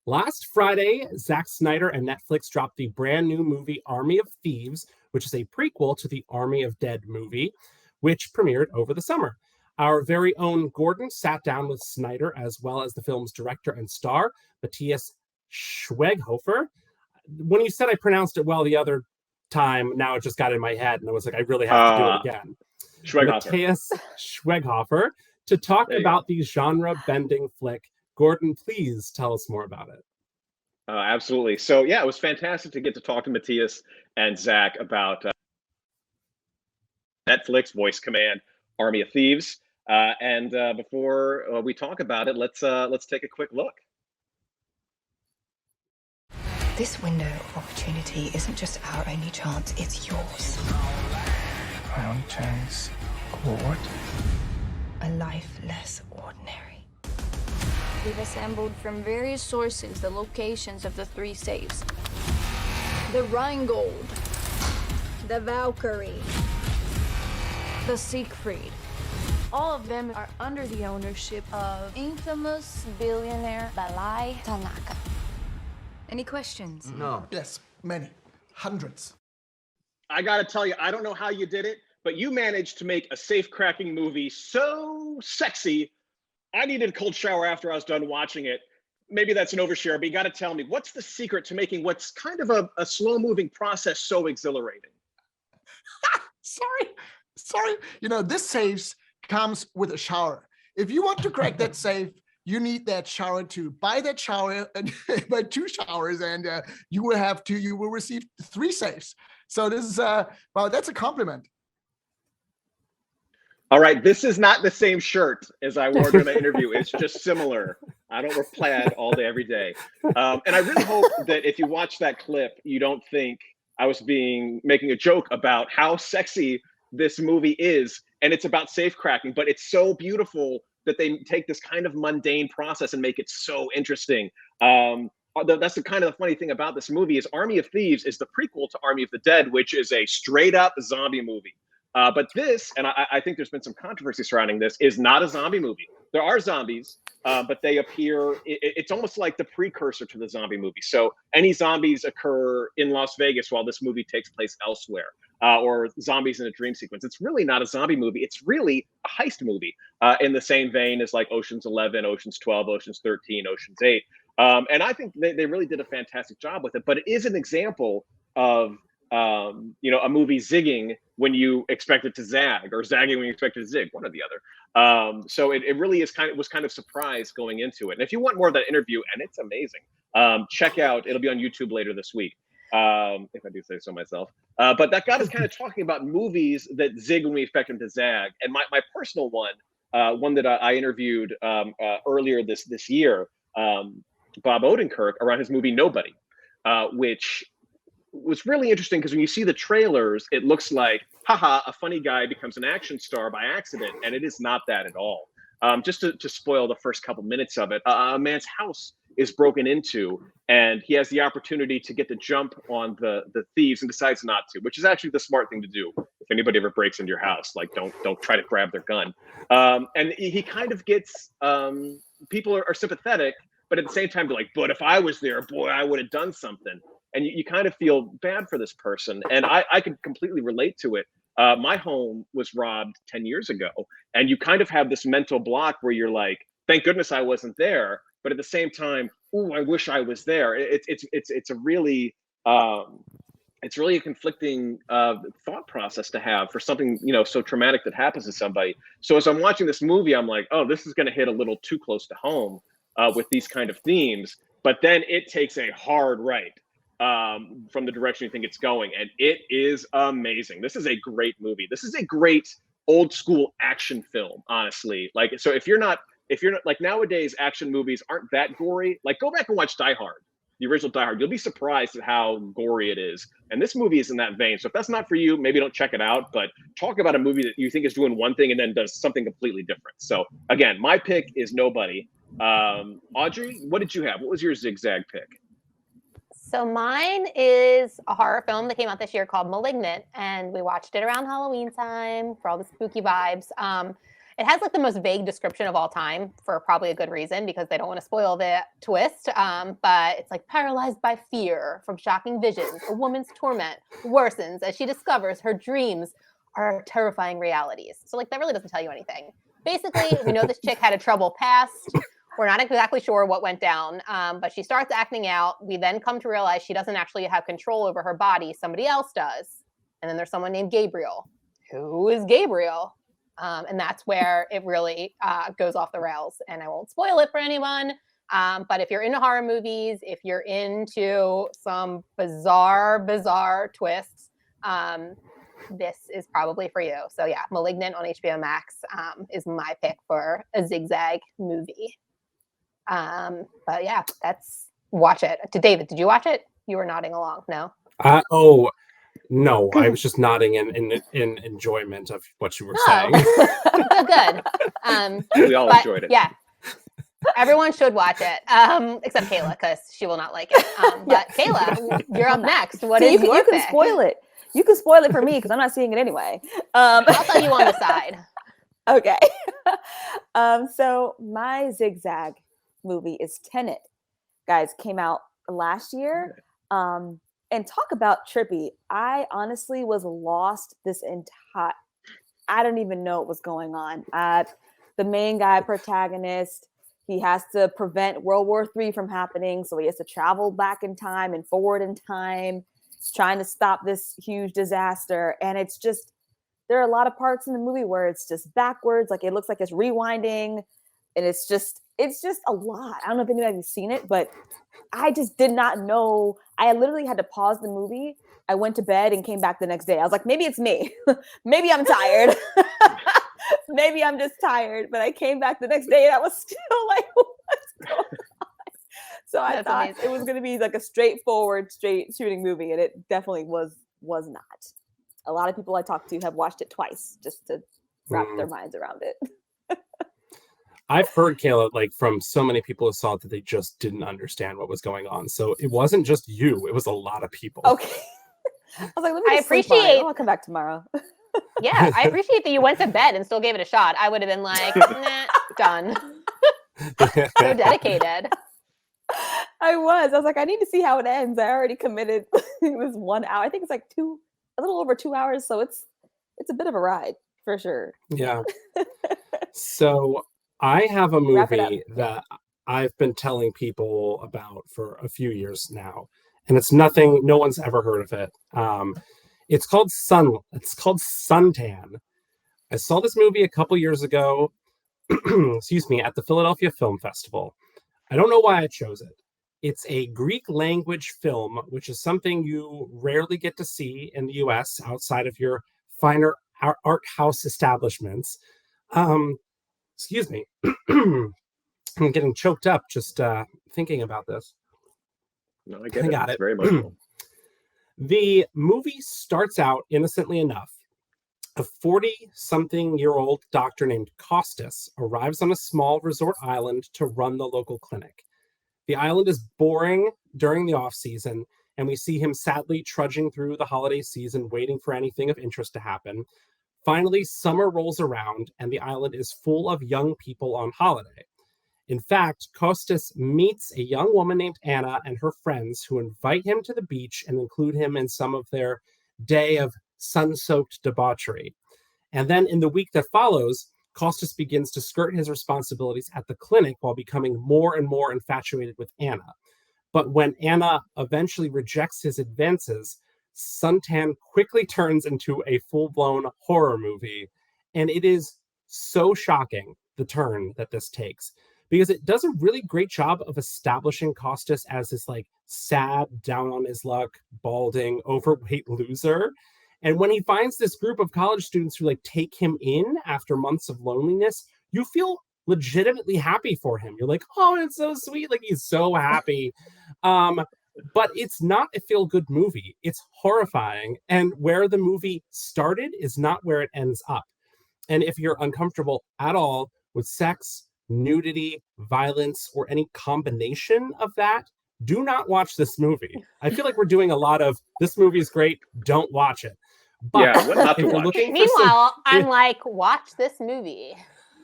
Last Friday, Zack Snyder and Netflix dropped the brand new movie Army of Thieves, which is a prequel to the Army of Dead movie, which premiered over the summer. Our very own Gordon sat down with Snyder as well as the film's director and star, Matthias Schweighöfer. When you said I pronounced it well the other time, now it just got in my head, and I was like, I really have to do it again. Schweighöfer. Matthias Schweighöfer to talk about the genre-bending flick. Gordon, please tell us more about it. Absolutely. So, yeah, it was fantastic to get to talk to Matthias and Zach about Netflix voice command Army of Thieves. And before we talk about it, let's take a quick look. This window of opportunity isn't just our only chance, it's yours. My only chance for what? A life less ordinary. We've assembled from various sources the locations of the 3 safes. The Rheingold, the Valkyrie, the Siegfried. All of them are under the ownership of infamous billionaire Balai Tanaka. Any questions? No. Yes, many. Hundreds. I gotta tell you, I don't know how you did it, but you managed to make a safe cracking movie so sexy. I needed a cold shower after I was done watching it. Maybe that's an overshare, but you gotta tell me, what's the secret to making what's kind of a slow moving process so exhilarating? Sorry. You know, this safe comes with a shower. If you want to crack that safe, you need that shower to buy that shower and buy 2 showers, and you will receive 3 safes. So this is well, that's a compliment. All right, this is not the same shirt as I wore during the interview. It's just similar. I don't wear plaid all day, every day. And I really hope that if you watch that clip, you don't think I was making a joke about how sexy this movie is. And it's about safe cracking, but it's so beautiful that they take this kind of mundane process and make it so interesting. That's the kind of the funny thing about this movie is Army of Thieves is the prequel to Army of the Dead, which is a straight up zombie movie. But this, and I think there's been some controversy surrounding this, is not a zombie movie. There are zombies, but they appear, it's almost like the precursor to the zombie movie. So any zombies occur in Las Vegas while this movie takes place elsewhere, or zombies in a dream sequence. It's really not a zombie movie. It's really a heist movie in the same vein as like Ocean's 11, Ocean's 12, Ocean's 13, Ocean's 8. And I think they really did a fantastic job with it, but it is an example of a movie zigging when you expect it to zag, or zagging when you expect it to zig, one or the other. So it really was kind of surprised going into it. And if you want more of that interview, and it's amazing, check out, it'll be on YouTube later this week, if I do say so myself. But that got us kind of talking about movies that zig when we expect them to zag. And my personal one that I interviewed earlier this year, Bob Odenkirk, around his movie Nobody, which was really interesting because when you see the trailers, it looks like, haha, a funny guy becomes an action star by accident, and it is not that at all. Just to spoil the first couple minutes of it, a man's house is broken into, and he has the opportunity to get the jump on the thieves and decides not to, which is actually the smart thing to do. If anybody ever breaks into your house, like don't try to grab their gun. And he kind of gets, people are sympathetic, but at the same time, they're like, but if I was there, boy, I would have done something. And you kind of feel bad for this person. And I could completely relate to it. My home was robbed 10 years ago. And you kind of have this mental block where you're like, thank goodness I wasn't there. But at the same time, ooh, I wish I was there. It's a really a conflicting thought process to have for something, so traumatic that happens to somebody. So as I'm watching this movie, I'm like, oh, this is going to hit a little too close to home with these kind of themes. But then it takes a hard right from the direction you think it's going, and it is amazing. This is a great movie. This is a great old school action film, honestly. Like, so if you're not like, nowadays action movies aren't that gory. Like, go back and watch Die Hard, the original Die Hard. You'll be surprised at how gory it is. And this movie is in that vein. So if that's not for you, maybe don't check it out. But talk about a movie that you think is doing one thing and then does something completely different. So again, my pick is Nobody. Audrey, what did you have? What was your zigzag pick? So mine is a horror film that came out this year called Malignant, and we watched it around Halloween time for all the spooky vibes. It has like the most vague description of all time for probably a good reason because they don't want to spoil the twist. But it's like paralyzed by fear from shocking visions. A woman's torment worsens as she discovers her dreams are terrifying realities. So like that really doesn't tell you anything. Basically, we know this chick had a troubled past. We're not exactly sure what went down, but she starts acting out. We then come to realize she doesn't actually have control over her body. Somebody else does. And then there's someone named Gabriel. Who is Gabriel? And that's where it really goes off the rails. And I won't spoil it for anyone. But if you're into horror movies, if you're into some bizarre twists, this is probably for you. So yeah, Malignant on HBO Max is my pick for a zigzag movie. But yeah, watch it. David, did you watch it? You were nodding along. No? No, I was just nodding in enjoyment of what you were saying. Good. We all enjoyed it. Yeah. Everyone should watch it, except Kayla, because she will not like it. But Kayla, you're up next. What is your you can pick? spoil it. You can spoil it for me because I'm not seeing it anyway. I'll tell you on the side. Okay. So my zigzag movie is Tenet. Guys, came out last year. And talk about trippy. I honestly was lost this entire. I don't even know what was going on. The main guy protagonist, he has to prevent World War III from happening. So he has to travel back in time and forward in time, trying to stop this huge disaster. And it's just, there are a lot of parts in the movie where it's just backwards. Like it looks like it's rewinding. And it's just a lot. I don't know if anybody's seen it, but I just did not know. I literally had to pause the movie. I went to bed and came back the next day. I was like, maybe it's me. Maybe I'm tired. Maybe I'm just tired. But I came back the next day and I was still like, what's going on? So I thought it was going to be like a straightforward, straight shooting movie. And it definitely was not. A lot of people I talked to have watched it twice just to wrap their minds around it. I've heard, Kayla, like from so many people who saw it that they just didn't understand what was going on. So it wasn't just you; it was a lot of people. Okay. I was like, let me. I appreciate. I'll come back tomorrow. Yeah, I appreciate that you went to bed and still gave it a shot. I would have been like, nah, done. So dedicated. I was like, I need to see how it ends. I already committed. It was 1 hour. I think it's like a little over 2 hours. So it's a bit of a ride for sure. Yeah. So I have a movie that I've been telling people about for a few years now, and it's nothing. No one's ever heard of it. It's called Suntan. I saw this movie a couple years ago. Excuse me, at the Philadelphia Film Festival. I don't know why I chose it. It's a Greek language film, which is something you rarely get to see in the U.S. outside of your finer art house establishments. Excuse me. I'm getting choked up just thinking about this. No, I get it. It's very emotional. The movie starts out innocently enough. A 40-something-year-old doctor named Costas arrives on a small resort island to run the local clinic. The island is boring during the off-season, and we see him sadly trudging through the holiday season, waiting for anything of interest to happen. Finally, summer rolls around, and the island is full of young people on holiday. In fact, Costas meets a young woman named Anna and her friends who invite him to the beach and include him in some of their day of sun-soaked debauchery. And then in the week that follows, Costas begins to skirt his responsibilities at the clinic while becoming more and more infatuated with Anna. But when Anna eventually rejects his advances, Suntan quickly turns into a full-blown horror movie. And it is so shocking, the turn that this takes, because it does a really great job of establishing Costas as this like sad, down on his luck, balding, overweight loser. And when he finds this group of college students who like take him in after months of loneliness, you feel legitimately happy for him. You're like, oh, it's so sweet. Like he's so happy. But it's not a feel-good movie. It's horrifying. And where the movie started is not where it ends up. And if you're uncomfortable at all with sex, nudity, violence, or any combination of that, do not watch this movie. I feel like we're doing a lot of, this movie is great, don't watch it. But yeah, what not to watch. Meanwhile, I'm like, watch this movie.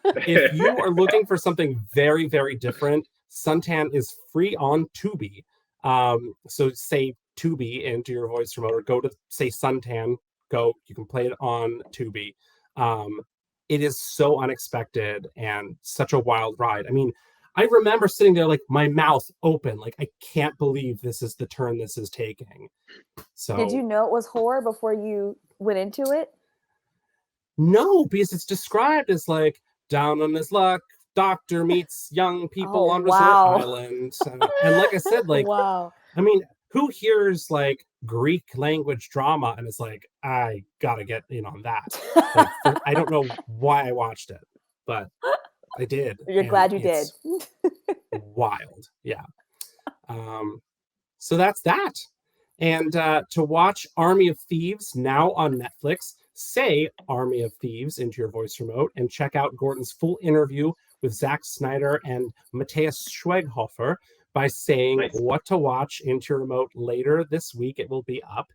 If you are looking for something very, very different, Suntan is free on Tubi. So say Tubi into your voice remote, or go to say Suntan, you can play it on Tubi. It is so unexpected and such a wild ride. I mean, I remember sitting there like my mouth open, like I can't believe this is the turn this is taking. So Did you know it was horror before you went into it? No, because it's described as like down on his luck, doctor meets young people on Resort Island. And like I said, like, wow. I mean, who hears like Greek language drama and is like, I gotta get in on that? Like, I don't know why I watched it, but I did. You're glad you did. Wild. Yeah. So that's that. And to watch Army of Thieves now on Netflix, say Army of Thieves into your voice remote and check out Gordon's full interview with Zack Snyder and Matthias Schweighöfer by saying what to watch into your remote later this week. It will be up.